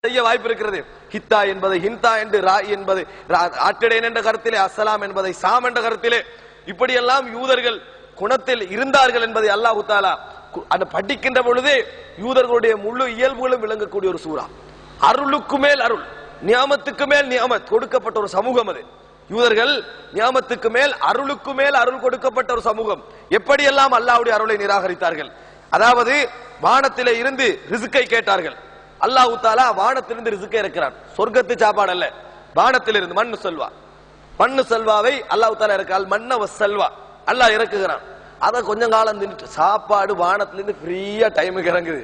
செய்ய வாய்ப்பு இருக்கிறது. ஹித்தா என்பதை ஹிந்தா என்று, ராய் என்பது ஆட்டிடையன் என்ற கருத்திலே, அஸ்ஸலாம் என்பதை சாம் என்ற கருத்திலே, இப்படியெல்லாம் யூதர்கள் குணத்தில் இருந்தார்கள் என்பதை அல்லாஹ் தஆலா அந்த படிக்கின்ற பொழுது யூதர்களுடைய முழு இயல்புகளும் விளங்கக்கூடிய ஒரு சூரா. அருளுக்கு மேல் அருள், நியாமத்துக்கு மேல் நியாமத் கொடுக்கப்பட்ட ஒரு சமூகம் அது. யூதர்கள் நியாமத்துக்கு மேல் அருளுக்கு மேல் அருள் கொடுக்கப்பட்ட ஒரு சமூகம். எப்படியெல்லாம் அல்லாஹ்வுடைய அருளை நிராகரித்தார்கள். அதாவது வானத்திலே இருந்து ரிஸ்கை கேட்டார்கள். அல்லாஹ் தஆலா வானத்திலிருந்து ரிஸ்கை இறக்கிறான். சொர்க்கத்து சாப்பாடு அல்ல, வானத்திலிருந்து மண்ணு செல்வா. மண்ணு செல்வாவை அல்லாஹ் தஆலா இறக்கால் மன்ன வஸ்ஸல்வா அல்லாஹ் இறக்குகிறான். அதை கொஞ்சம் காலம் தின்னுட்டு சாப்பாடு வானத்திலிருந்து ஃப்ரீயா டைமுக்கு இறங்குது.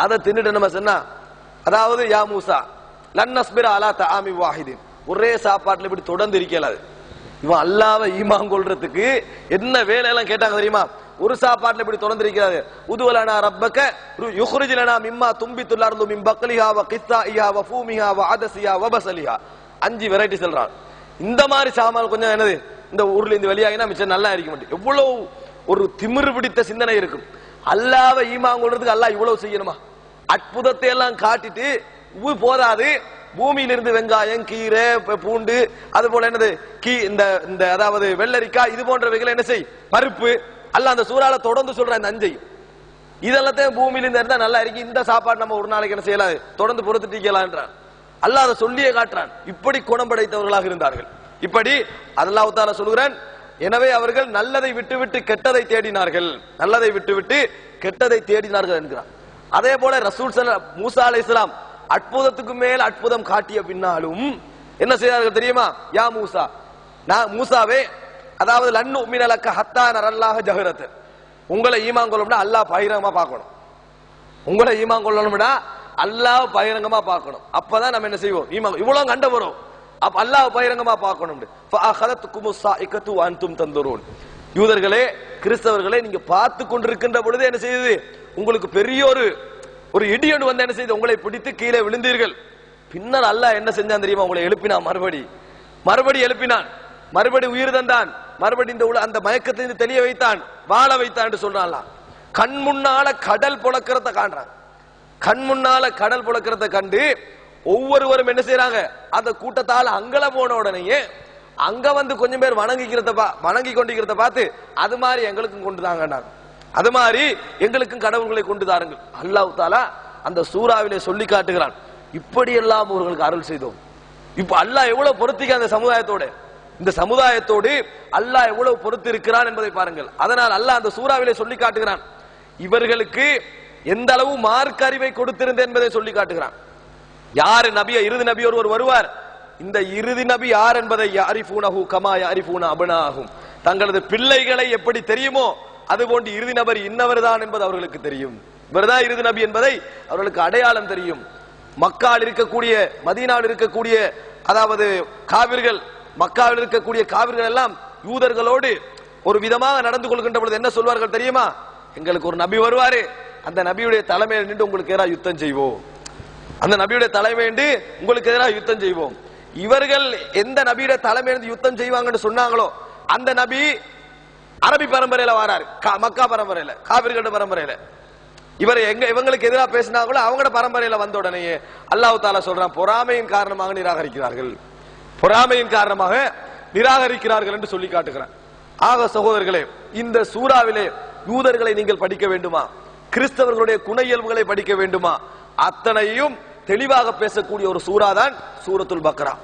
அதை தின்னுட்டு நம்ம சொன்னா, அதாவது யா மூசா லன் நஸ்பிர அலா தஆமி வாஹிதின், ஒரே சாப்பாட்டுல இப்படி தொடர்ந்து இருக்கலாது. இவன் அல்லாஹ்வை ஈமான் கொள்றதுக்கு என்ன வேலையெல்லாம் கேட்டாங்க தெரியுமா? ஒரு சாப்பாட்டுல இப்படி தொடர்ந்து இருக்கிறாரு. உதுவலனா ரப்பக யுக்ரிஜ் லனா மிம்மா தும்பித்துல் அர்து மின் பக்லிஹா வ கிஸ்ஸாஇஹா வ ஃபூமிஹா வ அதஸிஹா வ பஸலிஹா, 5 வெரைட்டி சொல்றான். இந்த மாதிரி சாமான் கொஞ்சம் என்னது இந்த ஊர்ல இருந்து வெளியாகினா மிச்சம் நல்லா இருக்க மாட்டேன். எவ்வளவு ஒரு திமிரு பிடித்த சிந்தனை இருக்கும். அல்லாஹ்வை ஈமான் கொள்றதுக்கு அல்லாஹ் இவ்வளவு செய்யணுமா? அற்புதத்தை எல்லாம் காட்டிட்டு போதாது, பூமியிலிருந்து வெங்காயம், கீரை, பூண்டு, அது போல என்னது இந்த அதாவது வெள்ளரிக்காய், இது போன்றவைகளை என்ன செய், பருப்பு, அல்லாஹ் அந்த சூறால தொடர்ந்து சொல்ற இந்த 5 இதெல்லாத்தையும் பூமியிலிருந்து இருந்தா நல்லா இருக்கு. இந்த சாப்பாடு நம்ம ஒரு நாளைக்கு என்ன செய்யலாம், தொடர்ந்து பொறுத்துட்டு இருக்கலாம்ன்றான். அல்லாஹ் அதை சொல்லியே காட்டுறான். இப்படி குணம் படைத்தவர்களாக இருந்தார்கள். இப்படி அல்லாஹ் தஆலா சொல்கிறான், எனவே அவர்கள் நல்லதை விட்டுவிட்டு கெட்டதை தேடினார்கள், நல்லதை விட்டுவிட்டு கெட்டதை தேடினார்கள் என்கிறான். அதே போல ரசூல் மூசா அலைஹிஸ்ஸலாம் அற்புதத்துக்கு மேல் அற்புதம் காட்டிய பின்னாலும் என்ன செய்தார்கள் தெரியுமா? யா மூசா, நான் மூசாவே, அதாவது லன்னு மினலக்க ஹத்தா நரல்லாஹ ஜஹரத், உங்களை ஈமான் கொள்ளணும்னா அல்லாஹ் பகிரங்கமா பார்க்கணும். உங்களை ஈமான் கொள்ளணும்னா அல்லாஹ் பகிரங்கமா பார்க்கணும். அப்பதான் நம்ம என்ன செய்வோம், ஈமான் இவ்வளவு கண்ட வரும். அப்ப அல்லாஹ் பகிரங்கமா பார்க்கணும். யூதர்களே, கிறிஸ்தவர்களே, நீங்க பார்த்து கொண்டிருக்கின்ற பொழுது என்ன செய்யுது, உங்களுக்கு பெரிய ஒரு இடியொன்று வந்து என்ன செய்து உங்களை பிடித்து கீழே விழுந்தீர்கள். பின்னர் அல்லாஹ் என்ன செஞ்சான் தெரியுமா? உங்களை எழுப்பினான், மறுபடி எழுப்பினான், மறுபடி உயிர் தந்தான், மறுபடி இந்த அந்த மயக்கத்திலிருந்து தெளிய வைத்தான், வாழ வைத்தான் என்று சொல்றான். கண் முன்னால கடல் புழக்கிறத காண்றான். கண் முன்னால கடல் புழக்கிறத கண்டு ஒவ்வொருவரும் என்ன செய்யறாங்க, அந்த கூட்டத்தால் அங்கல போன உடனேயே அங்க வந்து கொஞ்சம் பேர் வணங்கி கொண்டிருக்கிறத பார்த்து, அது மாதிரி எங்களுக்கும் கொண்டு தாங்க, அது மாதிரி எங்களுக்கும் கடவுள்களை கொண்டு தாருங்கள். அல்லாஹ் தஆலா அந்த சூறாவிலே சொல்லி காட்டுகிறான். இப்படி எல்லாம் அவர்களுக்கு அருள் செய்தோம். இப்ப அல்லாஹ் எவ்வளவு பொறுத்திக்க அந்த சமுதாயத்தோட, இந்த சமுதாயத்தோடு அல்லாஹ் எவ்வளவு பொறுத்து இருக்கிறான் என்பதை பாருங்கள். அதனால் அல்லாஹ் அந்த சூறாவிலே சொல்லி காட்டுகிறான், இவர்களுக்கு எந்த அளவு மார்க்க அறிவை கொடுத்திருந்தேன் என்பதை சொல்லி காட்டுகிறான். யாரு நபிய, இறுதி நபி ஒருவர் வருவார். இந்த இறுதி நபி யார் என்பதை யாரிஃபூனஹு கமா யாரிஃபூன அப்னாஹும், தங்களது பிள்ளைகளை எப்படி தெரியுமோ அதுபோன்று இறுதி நபர் இன்னவர் தான் என்பது அவர்களுக்கு தெரியும். இவர்தான் இறுதி நபி என்பதை அவர்களுக்கு அடையாளம் தெரியும். மக்காவில் இருக்கக்கூடிய, மதீனாவில் இருக்கக்கூடிய, அதாவது காவிர்கள், மக்காவில் இருக்கக்கூடிய காவிர்கள் எல்லாம் யூதர்களோடு ஒரு விதமாக நடந்து கொள்கின்ற பொழுது என்ன சொல்வார்கள் தெரியுமா? எங்களுக்கு ஒரு நபி வருவாரு, அந்த நபியுடைய தலைமையில் நின்று உங்களுக்கு எதிராக யுத்தம் செய்வோம், அந்த நபியுடைய தலைமை நின்று உங்களுக்கு எதிராக யுத்தம் செய்வோம். இவர்கள் எந்த நபியுடைய தலைமையிலிருந்து யுத்தம் செய்வாங்கன்னு சொன்னாங்களோ அந்த நபி அரபி பரம்பரையில வராரு, மக்கா பரம்பரையில, காவிர்களோட பரம்பரையில. இவங்களுக்கு எதிராக பேசினாங்களோ அவங்களோட பரம்பரையில வந்த உடனேயே அல்லாஹ் தஆலா சொல்றான், பொறாமையின் காரணமாக நிராகரிக்கிறார்கள், பொறாமையின் காரணமாக நிராகரிக்கிறார்கள் என்று சொல்லி காட்டுகிறான். ஆக சகோதரர்களே, இந்த சூறாவிலே யூதர்களை நீங்கள் படிக்க வேண்டுமா, கிறிஸ்தவர்களுடைய குண இயல்புகளை படிக்க வேண்டுமா, அத்தனையும் தெளிவாக பேசக்கூடிய ஒரு சூறா தான் சூரத்துல் பக்ரா.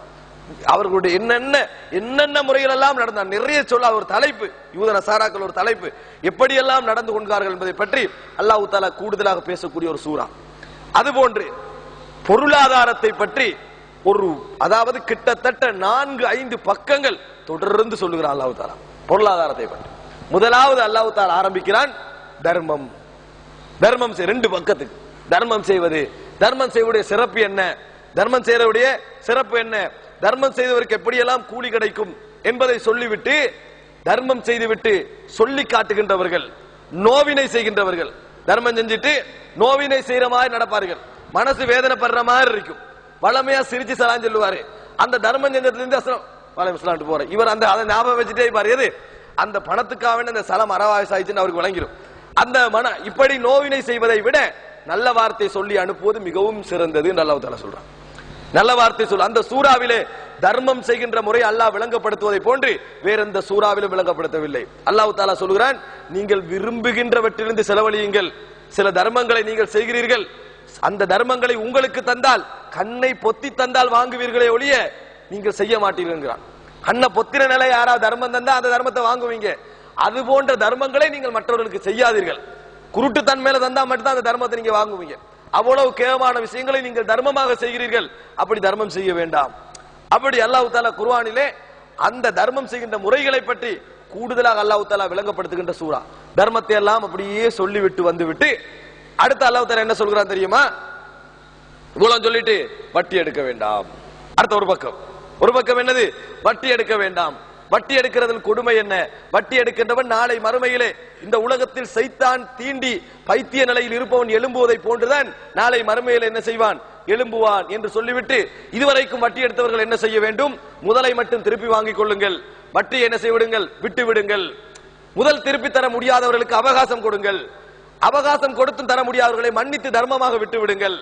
அவர்களுடைய என்னென்ன முறைகள் எல்லாம் நடந்தார் நிறைய சொல்ல ஒரு தலைப்பு, யூத நசாராக்கள் ஒரு தலைப்பு, எப்படியெல்லாம் நடந்து கொண்டார்கள் என்பதை பற்றி அல்லாஹ் தஆலா கூடுதலாக பேசக்கூடிய ஒரு சூறா. அதுபோன்று பொருளாதாரத்தை பற்றி அதாவது கிட்டத்தட்ட 4-5 பக்கங்கள் தொடர்ந்து சொல்லுகிறான் அல்லாஹ் தஆலா பொருளாதாரத்தை பற்றி. முதலாவது அல்லாஹ் தஆலா ஆரம்பிக்கிறான் தர்மம். தர்மம் 2 பக்கத்துக்கு தர்மம் செய்வது, தர்மம் செய்வதுடைய சிறப்பு என்ன, தர்மம் செய்வதுடைய சிறப்பு என்ன, தர்மம் செய்தவருக்கு எப்படியெல்லாம் கூலி கிடைக்கும் என்பதை சொல்லிவிட்டு, தர்மம் செய்துவிட்டு சொல்லி காட்டுகின்றவர்கள், நோவினை செய்கின்றவர்கள், தர்மம் செஞ்சுட்டு நோவினை செய்யற மாதிரி நடப்பார்கள், மனசு வேதனைப்படுற மாதிரி இருக்கும், வளமையா சிரிச்சு சலாம் சொல்லுவாரு, அந்த தர்மம் செஞ்சதுல இருந்து அஸ்ஸலாம் போற இவர் அதை ஞாபகம் வச்சுட்டே பாரு, எது அந்த பணத்துக்காக அந்த சலம் அறவாய்ஸ் ஆயிடுச்சுன்னு அவருக்கு விளங்கிடும். அந்த இப்படி நோவினை செய்வதை விட நல்ல வார்த்தை சொல்லி அனுப்புவது மிகவும் சிறந்தது என்று அல்லாஹ் தஆலா சொல்றான். நல்ல வார்த்தை சொல். அந்த சூறாவிலே தர்மம் செய்கின்ற முறை அல்லாஹ் விளங்கப்படுத்துவதை போன்று வேற எந்த சூறாவிலும் விளங்கப்படுத்தவில்லை. அல்லாஹ் தஆலா சொல்கிறான், நீங்கள் விரும்புகின்றவற்றிலிருந்து செலவழியுங்கள். சில தர்மங்களை நீங்கள் செய்கிறீர்கள், அந்த தர்மங்களை உங்களுக்கு தந்தால், கண்ணை பொத்தி தந்தால் வாங்குவீர்களே ஒழிய நீங்கள் செய்ய மாட்டீர்கள். கண்ணை பொத்தின நிலை யாராவது தர்மம் தந்தா அந்த தர்மத்தை வாங்குவீங்க. அது போன்ற தர்மங்களை நீங்கள் மற்றவர்களுக்கு செய்யாதீர்கள். குருட்டுத்தன்மையில தந்தா மட்டும்தான் அந்த தர்மத்தை நீங்க வாங்குவீங்க. அவ்வளவு கேவலமான விஷயங்களை நீங்கள் தர்மமாக செய்கிறீர்கள், அப்படி தர்மம் செய்ய வேண்டாம். அப்படி அல்லாஹ் தஆலா குர்ஆனிலே அந்த தர்மம் செய்கின்ற முறைகளை பற்றி கூடுதலாக அல்லாஹ் தஆலா விளங்கப்படுத்துகின்ற சூரா. தர்மத்தை எல்லாம் அப்படியே சொல்லிவிட்டு வந்துவிட்டு அடுத்து அல்லாஹ் தஆலா என்ன சொல்கிறான் தெரியுமா? இவ்வளவு சொல்லிட்டு வட்டி எடுக்க வேண்டாம். அடுத்த ஒரு பக்கம் என்னது? வட்டி எடுக்க வேண்டாம். வட்டி எடுக்கிறதில் கொடுமை என்ன? வட்டி எடுக்கின்றவன் நாளை மறுமையிலே இந்த உலகத்தில் சைத்தான் தீண்டி பைத்திய நிலையில் இருப்பவன் எழும்புவதை போன்றுதான் நாளை மறுமையில் என்ன செய்வான்? எழும்புவான் என்று சொல்லிவிட்டு, இதுவரைக்கும் வட்டி எடுத்தவர்கள் என்ன செய்ய வேண்டும்? முதலை மட்டும் திருப்பி வாங்கிக் கொள்ளுங்கள், வட்டி என்ன செய்விடுங்கள்? விட்டு விடுங்கள். முதல் திருப்பி தர முடியாதவர்களுக்கு அவகாசம் கொடுங்கள், அவகாசம் கொடுத்தும் தர முடியாதவர்களை மன்னித்து தர்மமாக விட்டு விடுங்கள்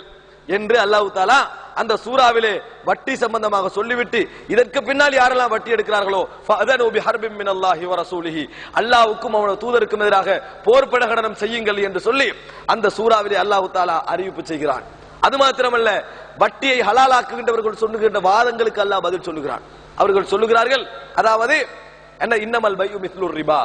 என்று அல்லாஹ் தஆலா அந்த சூறாவிலே வட்டி சம்பந்தமாக சொல்லிவிட்டு, இதற்கு பின்னால் யாரெல்லாம் வட்டி எடுக்கிறார்களோ ஃபஅதனு பிஹர்பின் மினல்லாஹி வ ரசூலிஹி, அல்லாஹ்வுக்கும் அவனது தூதருக்கும் எதிராக போர் பிரகடனம் செய்யுங்கள் என்று சொல்லி அந்த சூறாவிலே அல்லாஹ் தஆலா அறிவிப்பு செய்கிறான். அது மாத்திரமல்ல, வட்டியை ஹலாலாக்குகின்றவர்கள் சொல்லுகின்ற வாதங்களுக்கு அல்லாஹ் பதில் சொல்லுகிறான். அவர்கள் சொல்லுகிறார்கள், அதாவது என்ன, இன்னமல் பையு மிஸ்லுர் ரிபா,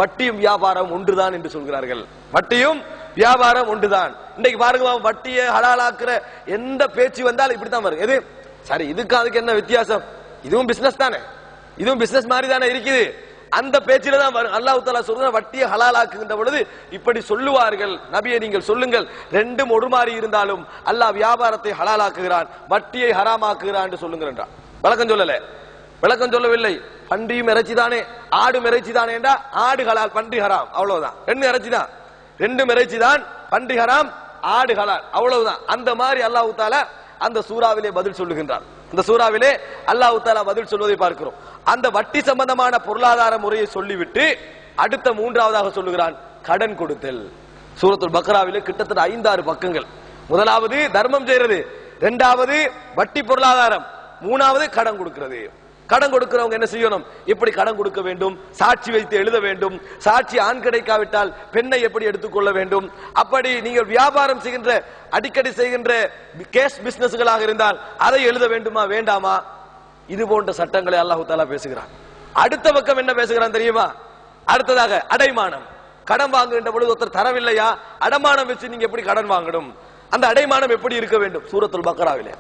வட்டியும் வியாபாரம் ஒன்றுதான் என்று சொல்கிறார்கள். வட்டியும் வியாபாரம் ஒன்றுதான். இன்னைக்கு பாருங்க, வட்டியை ஹலாலாக்குற எந்த பேச்சு வந்தாலும் இப்படித்தான் வரும். எது சரி, இதுக்கு அதுக்கு என்ன வித்தியாசம்? இதுவும் பிசினஸ் தானே, இதுவும் பிசினஸ் மாதிரி தானே இருக்குது. அந்த பேச்சில தான் வரும். அல்லாஹ் தஆலா சொல்ற வட்டியை ஹலாலாக்குகின்ற பொழுது இப்படி சொல்லுவார்கள், நபியை நீங்கள் சொல்லுங்கள், ரெண்டும் ஒரு மாதிரி இருந்தாலும் அல்லாஹ் வியாபாரத்தை ஹலாலாக்குகிறான், வட்டியை ஹராமாக்குகிறான் என்று சொல்லுங்கள் என்றான். விளக்கம் சொல்லல, விளக்கம் சொல்லவில்லை. பன்றியும் இறைச்சி தானே, ஆடும் இறைச்சி தானே என்றா ஆடு ஹலால் பன்றி ஹராம், அவ்வளவுதான். ரெண்டு இறைச்சி தான், ரெண்டும் இறைச்சி தான், பன்றி ஹராம் ஆடு ஹலால், அவ்வளவுதான். அந்த மாதிரி அல்லாஹ் தஆலா அந்த சூறாவிலே பதில் சொல்லுகின்றார். அந்த சூறாவிலே அல்லாஹ் தஆலா பதில் சொல்வதை பார்க்கிறோம். அந்த வட்டி சம்பந்தமான பொருளாதார முறையை சொல்லிவிட்டு அடுத்த மூன்றாவதாக சொல்லுகிறான் கடன் கொடுத்தல். சூரத்துல் பக்ராவிலே கிட்டத்தட்ட 5-6 பக்கங்கள். முதலாவது தர்மம் செய்யறது, இரண்டாவது வட்டி பொருளாதாரம், மூணாவது கடன் கொடுக்கிறது. கடன் கொடுக்கிறவங்க என்ன செய்யணும்? எப்படி கடன் கொடுக்க வேண்டும்? சாட்சி வைத்து எழுத வேண்டும். சாட்சி ஆண் கிடைக்காவிட்டால் பெண்ணை எப்படி எடுத்துக்கொள்ள வேண்டும்? அப்படி நீங்கள் வியாபாரம் செய்கின்ற, அடிக்கடி செய்கின்ற கேஷ் பிசினஸ்களாக இருந்தால் அதை எழுத வேண்டுமா வேண்டாமா? இது போன்ற சட்டங்களை அல்லாஹ் தஆலா பேசுகிறான். அடுத்த பக்கம் என்ன பேசுகிறான் தெரியுமா? அடுத்ததாக அடைமானம். கடன் வாங்குகின்ற பொழுது ஒருத்தர் தரவில்லையா, அடமானம் வச்சு நீங்க எப்படி கடன் வாங்கணும், அந்த அடைமானம் எப்படி இருக்க வேண்டும்? சூரத்துல் பக்ராவிலே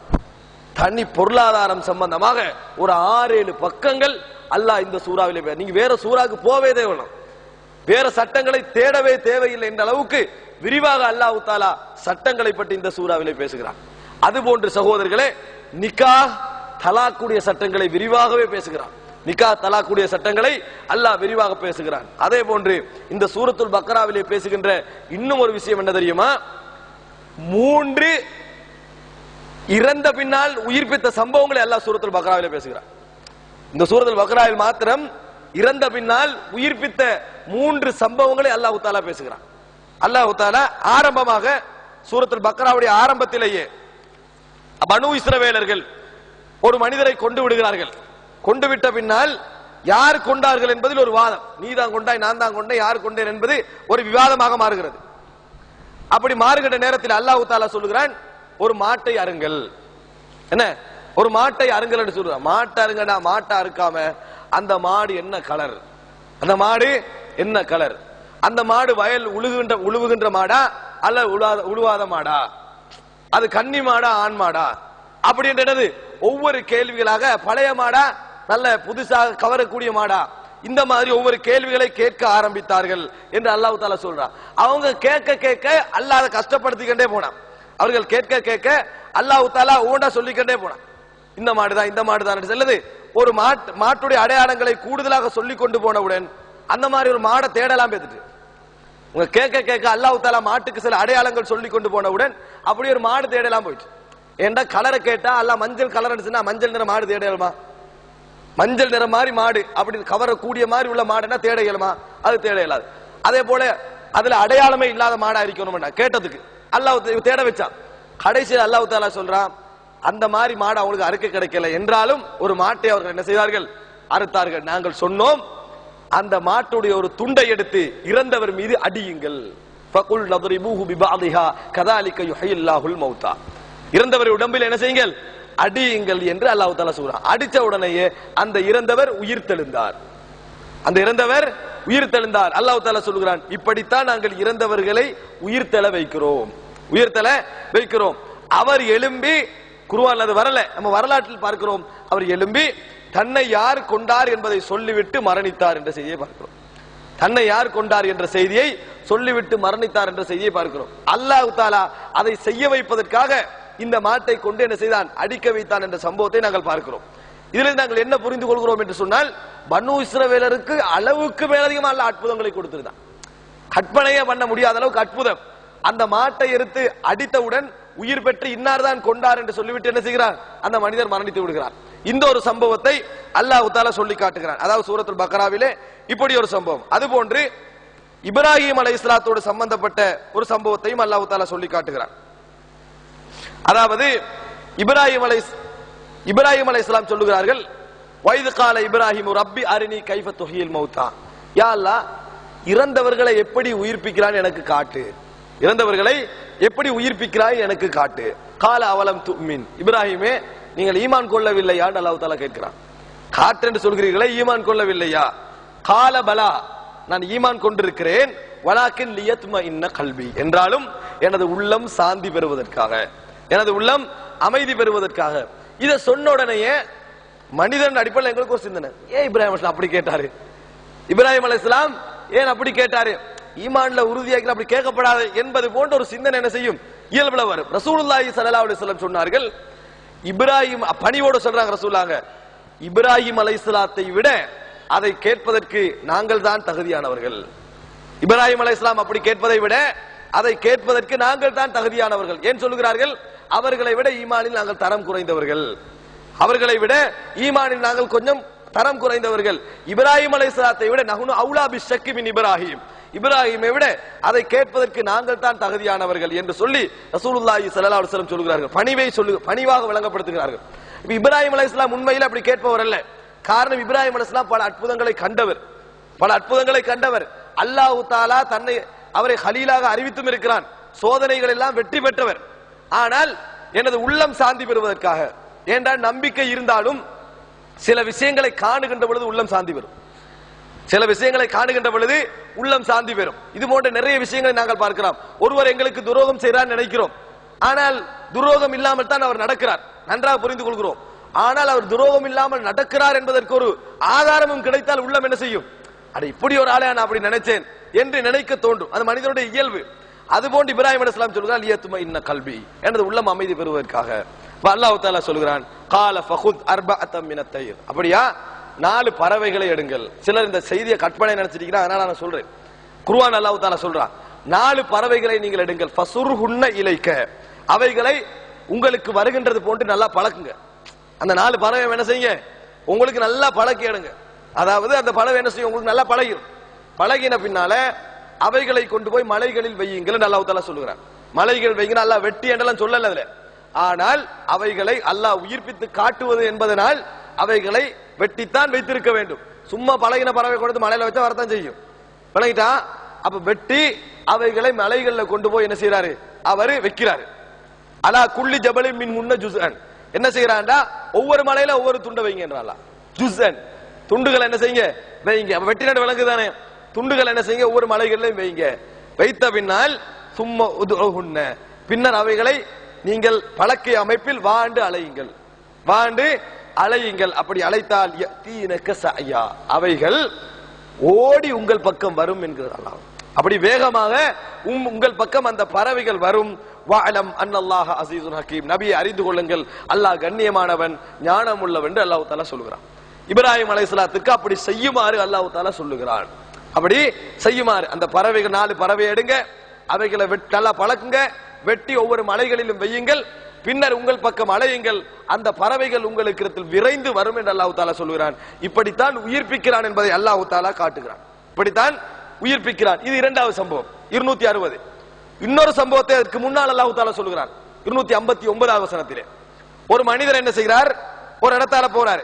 தனி பொருளாதாரம் சம்பந்தமாக ஒரு 6-7 பக்கங்கள் அல்லாஹ் இந்த சூறாவிலே. நீங்க வேற சூறாவுக்கு போவே தேவையில்லை, வேற சட்டங்களை தேடவே தேவையில்லை என்ற அளவுக்கு விரிவாக அல்லாஹ் தஆலா சட்டங்களை பற்றி இந்த சூறாவிலே பேசுகிறான். அதுபோன்று சகோதரர்களே, நிக்காஹ் தலாக்குடைய சட்டங்களை விரிவாகவே பேசுகிறான். நிக்காஹ் தலாக்குடைய சட்டங்களை அல்லாஹ் விரிவாக பேசுகிறான். அதே போன்று இந்த சூரத்துல் பக்ராவிலே பேசுகின்ற இன்னும் ஒரு விஷயம் என்ன தெரியுமா? 3 இறந்த பின்னால் உயிர்ப்பித்த சம்பவங்களை அல்லாஹ் சூரத்துல் பக்ராவிலே பேசுகிறார். இந்த சூரத்துல் பக்ராவில் மாத்திரம் இறந்த பின்னால் உயிர்ப்பித்த 3 சம்பவங்களை அல்லாஹ் தஆலா பேசுகிறான். அல்லாஹ் தஆலா ஆரம்பமாக சூரத்துல் பக்ராவுடைய ஆரம்பத்திலேயே பனு இஸ்ரவேலர்கள் ஒரு மனிதரை கொண்டு விடுகிறார்கள். கொண்டு விட்ட பின்னால் யார் கொண்டார்கள் என்பதில் ஒரு வாதம். நீ தான் கொண்டாய், நான் தான் கொண்டேன், யார் கொண்டேன் என்பது ஒரு விவாதமாக மாறுகிறது. அப்படி மாறுகின்ற நேரத்தில் அல்லாஹ் தஆலா சொல்லுகிறான், ஒரு மாட்டை அருங்கள். என்ன, ஒரு மாட்டை அருங்கள் என்று சொல்றான். மாட்டை அருங்கடா, மாட்டை அறுக்காம அந்த மாடு என்ன கலர், அந்த மாடு என்ன கலர், அந்த மாடு வயல் உழுவுகின்ற மாடா அல்ல உழுவாத மாடா, அது கன்னி மாடா ஆண் மாடா அப்படின்றது ஒவ்வொரு கேள்விகளாக, பழைய மாடா நல்ல புதுசாக கவரக்கூடிய மாடா, இந்த மாதிரி ஒவ்வொரு கேள்விகளை கேட்க ஆரம்பித்தார்கள் என்று அல்லாஹ் தஆலா சொல்றான். அவங்க கேட்க கேட்க அல்லாஹ் கஷ்டப்படுத்திக்கிட்டே போனான். அவர்கள் கேட்க கேட்க அல்லாஹ் தஆலா ஓண்டா சொல்லிக்கிட்டே போனான். இந்த மாடுதான், இந்த மாடுதான் சொல்லுது. ஒரு மாட்டுடைய அடையாளங்களை கூடுதலாக சொல்லி கொண்டு போனவுடன் அந்த மாதிரி ஒரு மாடை தேடலாம் பேத்துட்டு. உங்க கேட்க கேட்க அல்லாஹ் தஆலா மாட்டுக்கு சில அடையாளங்கள் சொல்லி கொண்டு போனவுடன் அப்படி ஒரு மாடு தேடலாம் போயிட்டு. ஏண்டா கலரை கேட்டா அல்லாஹ் மஞ்சள் கலர் அடிச்சுன்னா மஞ்சள் நிற மாடு தேடலுமா? மஞ்சள் நிற மாதிரி மாடு அப்படி கவரக்கூடிய மாதிரி உள்ள மாடுனா தேட இயலுமா? அது தேட இயலாது. அதே போல அதுல அடையாளமே இல்லாத மாடா இருக்கணும் கேட்டதுக்கு அல்லாஹ் தேட வச்சான். கடைசியில் அல்லாஹ் தஆலா சொல்றான், அந்த மாதிரி மாடு அவங்களுக்கு அறுக்க கிடைக்கல என்றாலும் ஒரு மாட்டை அவர்கள் என்ன செய்தார்கள், அறுத்தார்கள். நாங்கள் சொன்னோம், அந்த மாட்டுடைய ஒரு துண்டை எடுத்து இறந்தவர் மீது அடியுங்கள். ஃபகுல் நத்ரிபூஹு பிபஅதிஹா கதாலிக யுஹ்யில்லாஹுல் மௌதா. இறந்தவர் உடம்பில் என்ன செய்யுங்கள், அடியுங்கள் என்று அல்லாஹ் தஆலா சொல்றான். அடிச்ச உடனேயே அந்த இறந்தவர் உயிர் தெழுந்தார். அந்த இறந்தவர் உயிர் தெழுந்தார். அல்லாஹ் தஆலா சொல்கிறான், இப்படித்தான் நாங்கள் இறந்தவர்களை உயிர் தெழ வைக்கிறோம், உயிர் தெழ வைக்கிறோம். அவர் எழும்பி, குர்ஆன்ல அது வரல, நம்ம வரலாற்றில் பார்க்கிறோம், அவர் எழும்பி தன்னை யார் கொண்டார் என்பதை சொல்லிவிட்டு மரணித்தார் என்ற செய்தியை பார்க்கிறோம். தன்னை யார் கொண்டார் என்ற செய்தியை சொல்லிவிட்டு மரணித்தார் என்ற செய்தியை பார்க்கிறோம். அல்லாஹ் தஆலா அதை செய்ய வைப்பதற்காக இந்த மாட்டை கொண்டு என்ன செய்தான், அடிக்க வைத்தான் என்ற சம்பவத்தை நாங்கள் பார்க்கிறோம். இதில் நாங்கள் என்ன புரிந்து கொள்கிறோம் என்று சொன்னால், பனு இஸ்ரவேலருக்கு அளவுக்கு மேலதிகமாக அல்லாஹ் அற்புதங்களை கொடுத்திருந்தான். கற்பனையே பண்ண முடியாத அளவுக்கு அற்புதம். அந்த மாட்டை எடுத்து அடித்தவுடன் உயிர் பெற்று இன்னார் தான் கொண்டார் என்று சொல்லிவிட்டு என்ன செய்கிறார், அந்த மனிதர் மரணித்து விடுகிறார். இந்த ஒரு சம்பவத்தை அல்லாஹ் தஆலா சொல்லி காட்டுகிறான். அதாவது சூரத்துல் பக்ராவிலே இப்படி ஒரு சம்பவம். அதுபோன்று இப்ராஹிம் அலைஹிஸ்ஸலாத்தோடு சம்பந்தப்பட்ட ஒரு சம்பவத்தையும் அல்லாஹ் தஆலா சொல்லி காட்டுகிறான். அதாவது இப்ராஹிம் அலைஹிஸ்ஸலாம் சொல்லுகிறார்கள், வைது கால இப்ராஹிம் ரப்பி அரினி கைஃப துஹ்யில் மௌதா. யா அல்லாஹ், இறந்தவர்களை எப்படி உயிர்ப்பிக்கிறான் எனக்கு காட்டு, இறந்தவர்களை எப்படி உயிர்ப்பிக்கிறாய் எனக்கு காட்டு. கால அவலம் துமின், இப்ராஹிமே நீங்கள் ஈமான் கொள்ளவில்லையா என்று அல்லாஹ் தஆலா கேட்கிறான். காட்டு என்று சொல்கிறீர்களே, ஈமான் கொள்ளவில்லையா? கால பலா, நான் ஈமான் கொண்டிருக்கிறேன், வலாக்கின் லியத்மஇன்ன கல்பி, என்றாலும் எனது உள்ளம் சாந்தி பெறுவதற்காக, எனது உள்ளம் அமைதி பெறுவதற்காக. இதை சொன்ன உடனேயே மனிதன் அடிப்படையில் எங்களுக்கு ஒரு சிந்தனை, ஏன் இப்ராஹிம் அலைஹிஸ்ஸலாம் அப்படி கேட்டாரு, இப்ராஹிம் அலைஹிஸ்ஸலாம் ஏன் அப்படி கேட்டாரு, ஈமான்ல உறுதியாக அப்படி கேட்கப்படாது என்பது போன்ற ஒரு சிந்தனை என்ன செய்யும், இயல்புல வரும். ரசூலுல்லாஹி ஸல்லல்லாஹு அலைஹி வஸல்லம் சொன்னார்கள், இப்ராஹிம் பணிவோடு சொல்றாங்க ரசூலுல்லாஹ், இப்ராஹிம் அலைஹிஸ்ஸலாத்தை விட அதை கேட்பதற்கு நாங்கள் தான் தகுதியானவர்கள். இப்ராஹிம் அலைஹிஸ்ஸலாம் அப்படி கேட்பதை விட அதை கேட்பதற்கு நாங்கள் தான் தகுதியானவர்கள். ஏன் சொல்லுகிறார்கள், அவர்களை விட ஈமானில் நாங்கள் தரம் குறைந்தவர்கள், அவர்களை விட ஈமானில் நாங்கள் கொஞ்சம் தரம் குறைந்தவர்கள். இப்ராஹிம் அலைஹிஸ்ஸலாத்தை விட நஹ்னு அவுலா பிஷ்ஷக்கி மின் இப்ராஹிம், இப்ராஹிமை விட அதை கேட்பதற்கு நாங்கள் தான் தகுதியானவர்கள் என்று சொல்லி ரசூலுல்லாஹி ஸல்லல்லாஹு அலைஹி வஸல்லம் சொல்கிறார்கள். பணிவாக விளங்கப்படுத்துகிறார்கள். இப்ராஹிம் அலைஹிஸ்ஸலாம் உண்மையில் அப்படி கேட்பவர் அல்ல. காரணம், இப்ராஹிம் அலைஹிஸ்ஸலாம் பல அற்புதங்களை கண்டவர், பல அற்புதங்களை கண்டவர். அல்லாஹ் தஆலா தன்னை அவரை கலீலாக அறிவித்தும் இருக்கிறான். சோதனைகள் எல்லாம் வெற்றி பெற்றவர். ஆனால் எனது உள்ளம் சாந்தி பெறுவதற்காக, ஏனென்றால் நம்பிக்கை இருந்தாலும் சில விஷயங்களை காணுகின்ற பொழுது உள்ளம் சாந்தி பெறும், சில விஷயங்களை காணுகின்ற பொழுது உள்ளம் சாந்தி பெறும். இது போன்ற நிறைய விஷயங்களை நாங்கள் பார்க்கிறோம். ஒருவர் எங்களுக்கு துரோகம் செய்கிறார் நினைக்கிறோம், ஆனால் துரோகம் இல்லாமல் தான் அவர் நடக்கிறார், நன்றாக புரிந்து கொள்கிறோம். ஆனால் அவர் துரோகம் இல்லாமல் நடக்கிறார் என்பதற்கு ஒரு ஆதாரமும் கிடைத்தால் உள்ளம் என்ன செய்யும், அட இப்படி ஒரு ஆளை நான் அப்படி நினைச்சேன் என்று நினைக்க தோன்றும். அது மனிதனுடைய இயல்பு. அதுபோன்று இப்ராஹிம் அலைஹிஸ்ஸலாம் சொல்கிறார், லியத்மஇன்ன கல்பி, எனது உள்ளம் அமைதி பெறுவதற்காக. அல்லாஹ் தஆலா சொல்கிறான், கால ஃபகுத் அர்பஅத்தம் மினத் தய்ர், அப்படியா 4 பறவைகளை எடுங்கள். சிலர் இந்த செய்தியை கற்பனை நினைச்சிட்டீங்கன்னா, அதனால நான் சொல்றேன். குர்ஆன் அல்லாஹ் தஆலா சொல்றான், 4 பறவைகளை நீங்கள் எடுங்கள், ஃபசுர்ஹுன்ன இலைக்க, அவைகளை உங்களுக்கு வருகின்றது போன்று நல்லா பழக்குங்க. அந்த 4 பறவை என்ன செய்யுங்க, உங்களுக்கு நல்லா பழக்கி எடுங்க. அதாவது அந்த பறவை என்ன செய்யும், உங்களுக்கு நல்லா பழகிடும். பழகின பின்னால அவைகளை கொண்டு போய் மலைகளில் வையுங்கள் என்று அல்லாஹ் தஆலா சொல்கிறான். மலைகள் வைங்க, அல்லாஹ் வெட்டி என்றெல்லாம் சொல்லல அதுல. ஆனால் அவைகளை அல்லாஹ் உயிர்ப்பித்து காட்டுவது என்பதனால் அவைகளை வெட்டித்தான் வைத்திருக்க வேண்டும். சும்மா பழகின பறவை கொடுத்து மலையில வச்சா வரத்தான் செய்யும், பழகிட்டா. அப்ப வெட்டி அவைகளை மலைகள்ல கொண்டு போய் என்ன செய்யறாரு, அவரு வைக்கிறாரு. அலா குல்லி ஜபலின் மின் முன்ன ஜுஸ்அன், என்ன செய்யறான்டா, ஒவ்வொரு மலையில ஒவ்வொரு துண்டை வைங்கன்றான். ஜுஸ்அன், துண்டுகளை என்ன செய்யுங்க வைங்க. வெட்டினாடு விளங்கு தானே, துண்டுகள் என்ன செய்யுங்க ஒவ்வொரு மலைகளிலும் வைங்க. வைத்த பின்னால் சும்மா உதுஹுன்ன, பின்னர் அவைகளை நீங்கள் பழக்கிய அமைப்பில் வாண்டு அலையுங்கள், வாண்டு அலையுங்கள். அப்படி அழைத்தால் யதீனக சஅயா, அவைகள் ஓடி உங்கள் பக்கம் வரும் என்கிறார் அல்லாஹ். அப்படி வேகமாக உங்கள் பக்கம் அந்த பறவைகள் வரும். வஅலம் அன்னல்லாஹ அஸீஸுன் ஹகீம், நபியை அறிந்து கொள்ளுங்கள், அல்லாஹ் கண்ணியமானவன், ஞானம் உள்ளவன் என்று அல்லாஹ் தஆலா சொல்கிறான். இப்ராஹிம் அலைஹிஸ்ஸலாத்துக்கு அப்படி செய்யுமாறு அல்லாஹ் தஆலா சொல்லுகிறான். அப்படி செய்யுமாறு அந்த பறவைகள் 4 பறவை எடுங்க, அவைகளை நல்லா பழக்குங்க, வெட்டி ஒவ்வொரு மலைகளிலும் வையுங்கள், பின்னர் உங்கள் பக்கம் அலையுங்கள், அந்த பறவைகள் உங்களுக்கு விரைந்து வரும் என்று அல்லாஹ் தஆலா சொல்கிறான். இப்படித்தான் உயிர்ப்பிக்கிறான் என்பதை அல்லாஹ் தஆலா காட்டுகிறான். இப்படித்தான் உயிர்ப்பிக்கிறான். இது 2வது சம்பவம் 260. இன்னொரு சம்பவத்தை அதற்கு முன்னால் அல்லாஹ் தஆலா சொல்கிறான் 259வது வசனத்திலே. ஒரு மனிதர் என்ன செய்கிறார்? ஒரு இடத்தால போறாரு.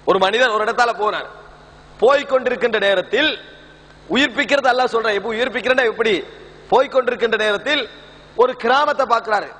ஒரு மனிதன் ஒரு இடத்தால போறார். போய்கொண்டிருக்கின்ற நேரத்தில் உயிர்ப்பிக்கிறது அல்லாஹ் சொல்றான். எப்ப உயிர்ப்பிக்கிறேன்னா எப்படி? போய்கொண்டிருக்கின்ற நேரத்தில் ஒரு கிராமத்தை பார்க்கிறாரு.